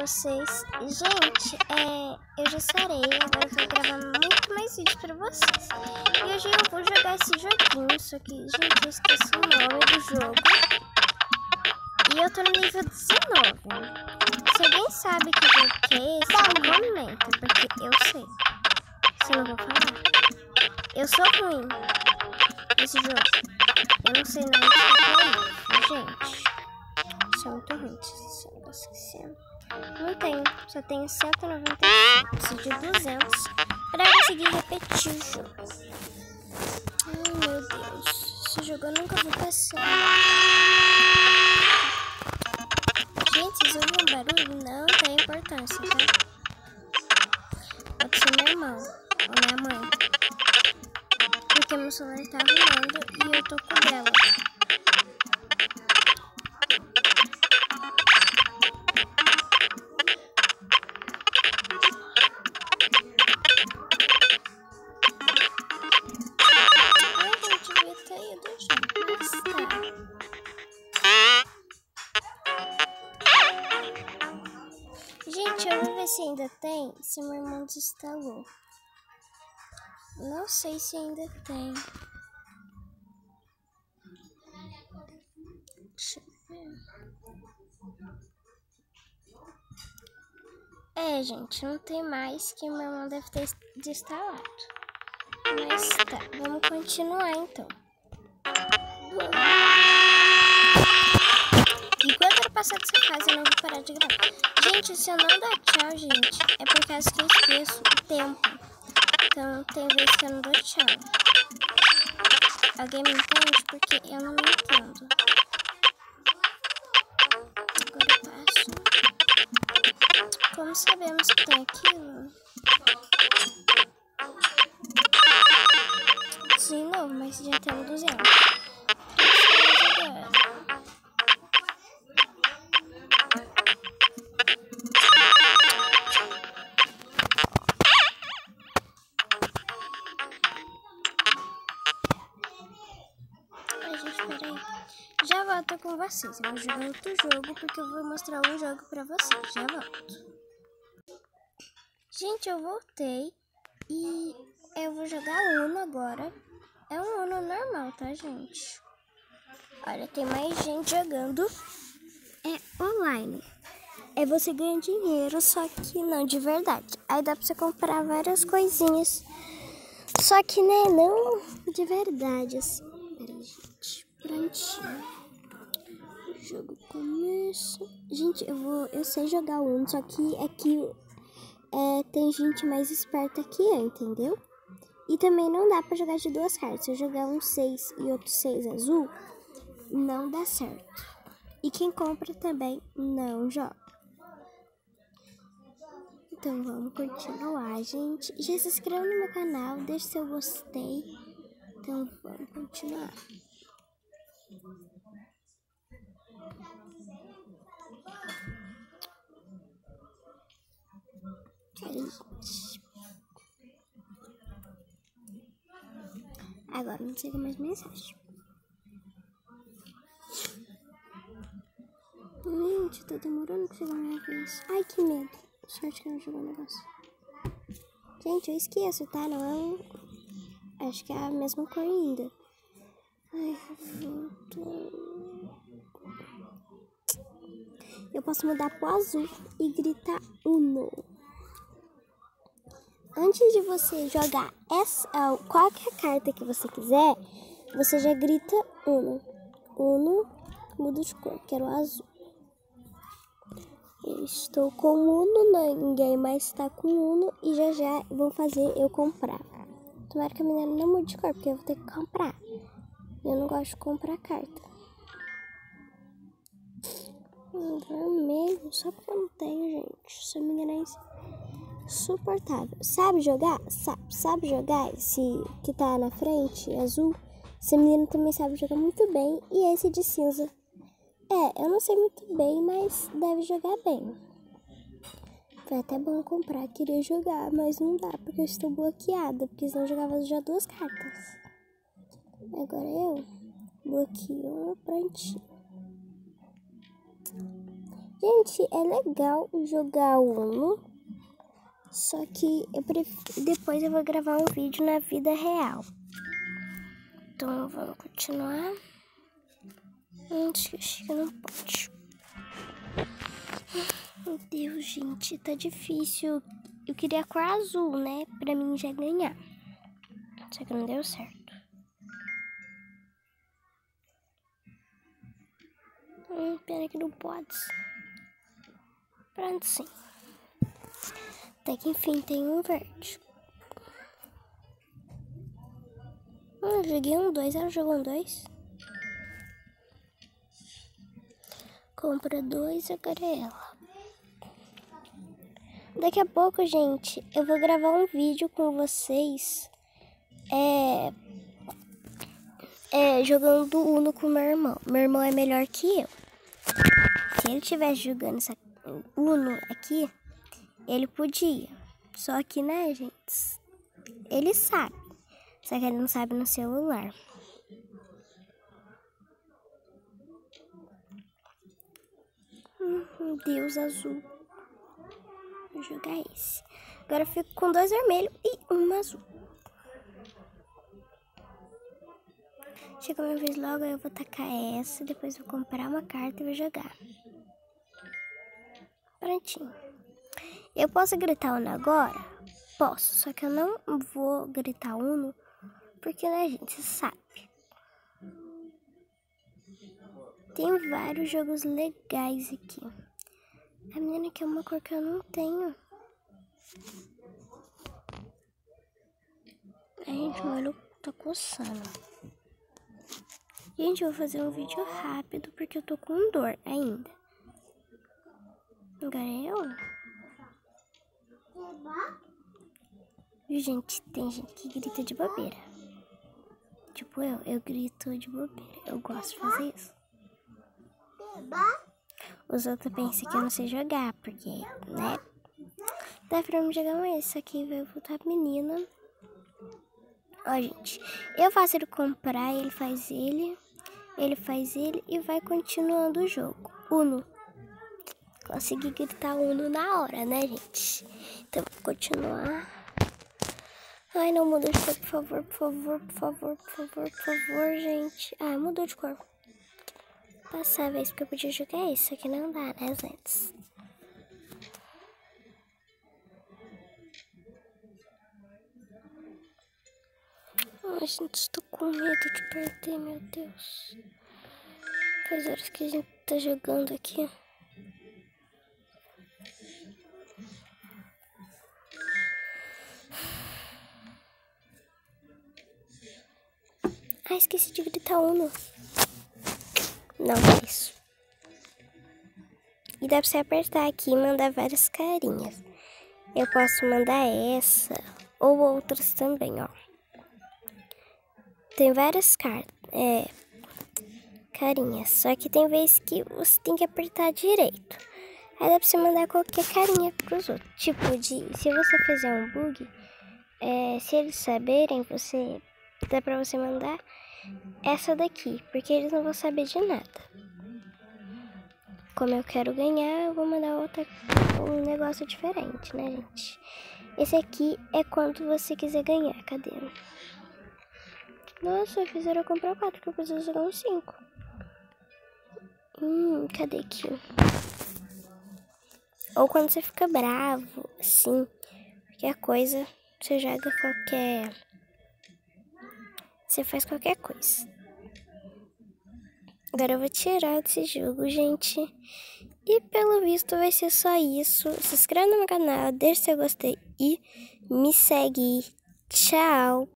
vocês. Gente, eu já sarei, agora eu vou gravar muito mais vídeos pra vocês. E hoje eu vou jogar esse joguinho, só que, gente, eu esqueci o nome do jogo. E eu tô no nível 19. Se alguém sabe que jogo que é esse, comenta, porque eu sei. Se eu não vou falar. Eu sou ruim nesse jogo. Eu não sei não onde gente. Sou muito ruim. Não tenho, só tenho 195. Preciso de 200 para conseguir repetir o jogo. Ai meu Deus, esse jogo eu nunca vou passar. Gente, vocês ouvem um barulho? Não tem importância, tá? Pode ser meu irmão ou minha mãe. Porque meu celular tá arrumando e eu tô com dela. Gente, eu vou ver se ainda tem, se meu irmão desinstalou. Não sei se ainda tem. Deixa eu ver. Gente, não tem mais, que meu irmão deve ter desinstalado. Mas tá, vamos continuar então. Enquanto eu passar dessa fase, eu não vou parar de gravar. Gente, se eu não dar tchau, gente, é por causa que eu esqueço o tempo. Então, tem vezes que eu não dou tchau. Alguém me entende? Porque eu não me entendo. Agora eu passo. Como sabemos que tem aquilo? De novo, mas já temos 200. Já volto com vocês. Eu vou jogar outro jogo porque eu vou mostrar um jogo pra vocês. Já volto. Gente, eu voltei e eu vou jogar Uno agora. É um Uno normal, tá, gente? Olha, tem mais gente jogando. É online. Você ganha dinheiro, só que não de verdade. Aí dá pra você comprar várias coisinhas. Só que, né, não de verdade, assim. Peraí, gente. Prontinho. O jogo começa. Gente, eu sei jogar o Uno, só que aqui tem gente mais esperta que eu, entendeu? E também não dá pra jogar de duas cartas. Se eu jogar um 6 e outro 6 azul, não dá certo. E quem compra também não joga. Então vamos continuar, gente. Já se inscreva no meu canal, deixe seu gostei. Então vamos continuar. Gente. Agora não chega mais mensagem. Gente, tá demorando pra chegar a minha vez. Ai, que medo. Sorte que não jogou o negócio. Gente, eu esqueço, tá? Não é acho que é a mesma cor ainda. Ai, eu posso mudar pro azul e gritar Uno. Antes de você jogar qualquer carta que você quiser, você já grita Uno. Uno muda de cor, quero azul. Eu estou com Uno, ninguém mais está com Uno e já vão fazer eu comprar. Tomara que a menina não mude de cor, porque eu vou ter que comprar. Eu não gosto de comprar carta. Vermelho, só porque eu não tenho, gente. Se eu me enganar, é insuportável. Sabe jogar? Sabe jogar esse que tá na frente, azul? Esse menino também sabe jogar muito bem. E esse de cinza. Eu não sei muito bem, mas deve jogar bem. Foi até bom comprar, queria jogar, mas não dá, porque eu estou bloqueada, porque senão eu jogava já 2 cartas. Agora eu bloqueio, prontinho. Gente, é legal jogar Uno, só que depois eu vou gravar um vídeo na vida real. Então vamos continuar. Antes que eu chegue no pote. Meu Deus, gente, tá difícil. Eu queria a cor azul, né? Pra mim já ganhar. Só que não deu certo. Pena que não pode. Pronto, sim. Até que enfim tem um verde. Eu joguei um 2, ela jogou um 2. Compra 2, agora é ela. Daqui a pouco, gente, eu vou gravar um vídeo com vocês. Jogando Uno com meu irmão. Meu irmão é melhor que eu. Se ele estivesse jogando essa Uno aqui, ele podia. Só que, né, gente, ele sabe. Só que ele não sabe no celular. Deus azul. Vou jogar esse. Agora eu fico com 2 vermelhos e um azul. Chega uma vez logo, eu vou tacar essa. Depois vou comprar uma carta e vou jogar. Prontinho. Eu posso gritar Uno agora? Posso, só que eu não vou gritar Uno, porque, né, gente, sabe. Tem vários jogos legais aqui. A menina quer uma cor que eu não tenho. Ai, gente, meu olho tá coçando. Gente, eu vou fazer um vídeo rápido, porque eu tô com dor ainda. Agora é eu. Viu, gente? Tem gente que grita de bobeira. Tipo eu grito de bobeira. Eu gosto de fazer isso. Os outros pensam que eu não sei jogar, porque, né? Dá pra mim jogar mais, só que vai voltar menina. Ó, gente, eu faço ele comprar, ele faz ele e vai continuando o jogo. Uno. Consegui gritar Uno na hora, né, gente? Então, vou continuar. Ai, não muda de cor, por favor, por favor, por favor, por favor, por favor, gente. Ah, mudou de cor. Passar a vez porque eu podia jogar isso, aqui não dá, né, antes. Ai, gente, estou com medo de perder, meu Deus. Faz horas que a gente tá jogando aqui. Ah, esqueci de gritar Uno. Não é isso. E dá pra você apertar aqui e mandar várias carinhas. Eu posso mandar essa ou outras também, ó. Tem várias carinhas, só que tem vezes que você tem que apertar direito. Aí dá pra você mandar qualquer carinha pros outros. Tipo, se você fizer um bug, se eles saberem, dá pra você mandar essa daqui, porque eles não vão saber de nada. Como eu quero ganhar, eu vou mandar um negócio diferente, né, gente? Esse aqui é quando você quiser ganhar. Cadê? Nossa, fizeram eu comprar 4, porque eu preciso jogar uns 5. Cadê aqui? Ou quando você fica bravo, assim, qualquer coisa, você joga você faz qualquer coisa. Agora eu vou tirar desse jogo, gente. E pelo visto vai ser só isso. Se inscreve no meu canal, deixa seu gostei e me segue. Tchau!